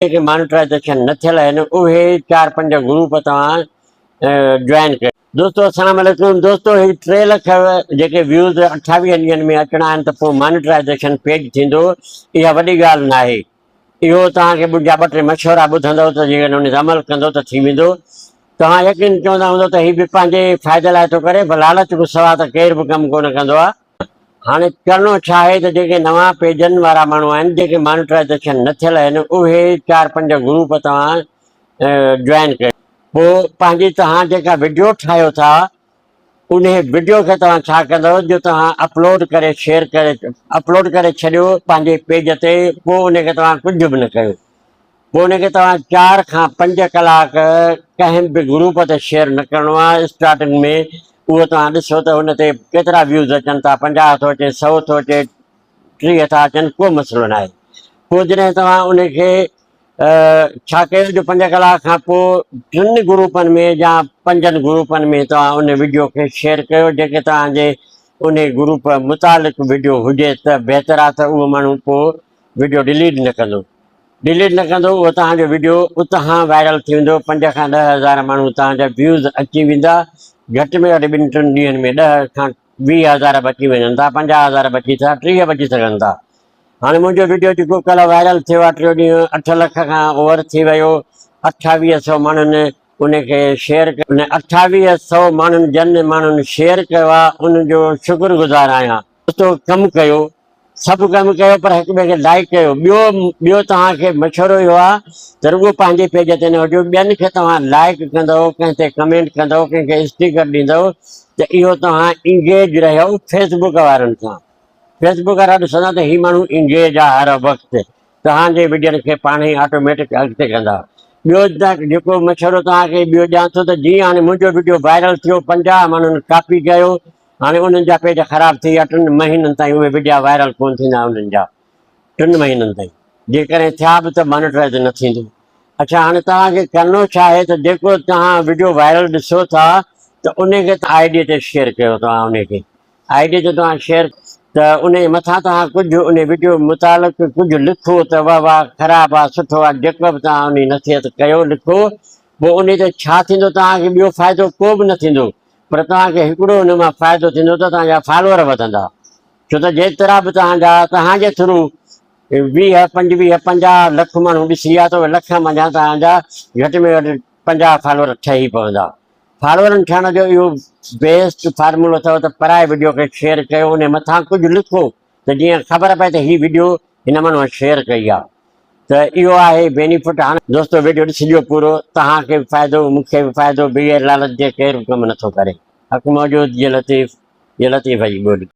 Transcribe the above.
के मॉनिटराइजेशन न थियल आहिनि उहे 4-5 ग्रुप तव्हां ज्वाइन कयो। दोस्तो अस्सलाम वालेकुम। दोस्तो ही 3 लख जेके व्यूज़ 28 ॾींहंनि में अचणा आहिनि त पोइ मॉनिटराइजेशन पेज थींदो। इहा वॾी ॻाल्हि न आहे। इहो तव्हांखे मुंहिंजा 2-3 मशवरा ॿुधंदव त जेकॾहिं उन ते अमल कंदो त थी वेंदो। तव्हां यकीन चवंदा हूंदो त हीउ बि पंहिंजे फ़ाइदे लाइ थो करे, पर लालच खां सवाइ त केरु बि कमु कोन कंदो आहे। हाणे करिणो छा आहे त जेके नवां पेजनि वारा माण्हू आहिनि जेके मॉनिटराइजेशन न थियल आहिनि उहे 4-5 ग्रुप तव्हां ज्वाइन कयो। पोइ पंहिंजी तव्हां जेका वीडियो ठाहियो था उन वीडियो खे तव्हां छा कंदव जो तव्हां अपलोड करे अपलोड करे छॾियो पंहिंजे पेज ते। पोइ उनखे तव्हां कुझु बि न कयो। पोइ उनखे तव्हां 4 खां 5 कलाक कंहिं बि ग्रुप ते शेयर न करिणो आहे। स्टार्टिंग में उहो तव्हां ॾिसो त हुन ते केतिरा व्यूज़ अचनि था, 50 थो अचे, 100 थो अचे, 30 था अचनि, को मसइलो न आहे। पोइ जॾहिं तव्हां उनखे छा कयो जो 5 कलाक खां पोइ 3 ग्रुपनि में या 5 ग्रुपनि में तव्हां उन वीडियो खे शेयर कयो। जेके तव्हांजे उन ग्रुप मुतालिक़ वीडियो हुजे त बहितर आहे त उहो माण्हू पोइ वीडियो डिलीट न कंदो। उहो तव्हांजो वीडियो उतां वायरल थी वेंदो। 5 खां 10 हज़ार माण्हू तव्हांजा व्यूज़ अची वेंदा। घटि में घटि 2-3 ॾींहंनि में 10 खां 20 हज़ार बची वञनि था, 50 हज़ार बची था, 30 बची सघनि था। हाणे मुंहिंजो वीडियो जेको कल्ह वायरल थियो आहे 3 ॾींहं 8 लख खां ओवर थी वियो। 2800 माण्हुनि उनखे शेयर कयो। उन 2800 माण्हुनि जिन माण्हुनि शेयर कयो आहे उनजो शुक्रगुज़ार आहियां। दोस्तो कमु कयो, सभु कमु कयो, पर हिक ॿिए खे लाइक कयो। ॿियो तव्हांखे मशवरो इहो आहे त रुॻो पंहिंजे पेज ते न हुजो, ॿियनि खे तव्हां लाइक कंदव, कंहिं ते कमेंट कंदव, कंहिंखे स्टिकर ॾींदव त इहो तव्हां इंगेज रहियो फेसबुक वारनि सां। फेसबुक वारा ॾिसंदा त हीउ माण्हू इंगेज आहे हर वक़्तु, तव्हांजे वीडियोनि खे पाण ई ऑटोमेटिक अॻिते कंदा। ॿियो त जेको मशवरो तव्हांखे ॿियो ॾियां थो त जीअं हाणे मुंहिंजो वीडियो वायरल थियो, 50 माण्हुनि कॉपी कयो, हाणे उन्हनि जा पेज ख़राब थी विया। 3 महीननि ताईं उहे वीडियो वायरल कोन थींदा उन्हनि जा, 3 महीननि ताईं। जेकॾहिं थिया बि त मॉनिटराइज़ न थींदो। अच्छा, हाणे तव्हांखे करिणो छा आहे त जेको तव्हां वीडियो वायरल ॾिसो था त उनखे आईडी ते शेयर कयो। तव्हां उनखे आईडी ते तव्हां शेयर त उन मथां तव्हां कुझु उन वीडियो मुतालिक़ कुझु लिखो त वाह ख़राबु आहे, सुठो आहे, जेको बि तव्हां उन नसीहत कयो लिखो। पोइ उन ते छा थींदो, तव्हांखे ॿियो फ़ाइदो को बि न थींदो, पर तव्हांखे हिकिड़ो उन मां फ़ाइदो थींदो त तव्हांजा फॉलोअर वधंदा। छो त जेतिरा बि तव्हांजे थ्रू 20, 25, 50 लख माण्हू ॾिसी विया त उहे लख मां तव्हांजा घटि में घटि 50 फॉलोअर ठही ई पवंदा। फॉलोअरनि थियण जो इहो बेस्ट फार्मूलो अथव त पराए वीडियो खे शेयर कयो, उन मथां कुझु लिखो त जीअं ख़बर पए त हीअ वीडियो हिन माण्हूअ शेयर कई आहे। त इहो आहे बेनिफिट। हाणे दोस्तो वीडियो ॾिसिजो पूरो, तव्हांखे बि फ़ाइदो, मूंखे बि फ़ाइदो। बग़ैर लालच जे केरु बि कमु नथो करे। हक़ मौजूद ये लतीफ़ जी ॿोली।